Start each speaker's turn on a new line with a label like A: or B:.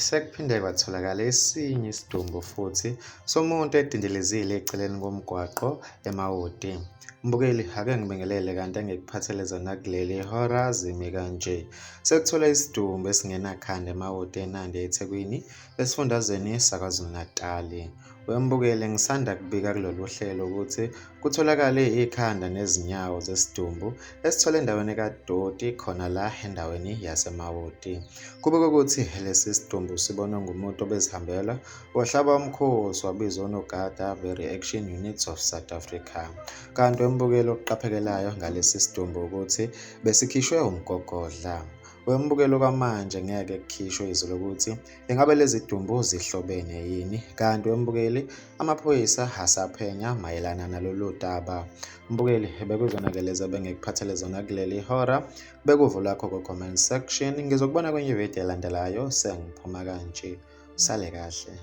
A: sekuphinde kwatholakala esinye isidumbu futhi somuntu edindelezile eceleni komgwaqo eMawoti. Mbukeli, ake ngibingelele kanti engikuphathelezana kuleli hora zimi kanje. Sekuthola isidumbu esingenakhanda eMawoti eNandi eThekwini esifundazweni saKwaZulu-Natali. Wembukele, ngisanda kubika kulolu hlelo ukuthi kutholakale ikhanda nezinyawo zesidumbu esithole endaweni kaDoti khona la endaweni yaseMawoti. Kubikwa ukuthi lesi sidumbu sibonwe ngumuntu obezihambela wahlaba umkhosi wabizwa onogada be-Reaction Unit of South Africa. Kanti wembukelo okuqaphekelayo ngalesi sidumbu ukuthi besikhishwe umgogodla. Wembukelo kwamanje ngeke kukhishwe izwi lokuthi ingabe lezi dumbu zihlobene yini, kanti wembukeli amaphoyisa asaphenya mayelana nalolu daba. Mbukeli, bekuzonakele bengikuphathele zona kuleli hora. Bekuvula lakho ku-comment section. Ngizokubona kwenye video elandelayo sengiphuma kanje. Sale kahle.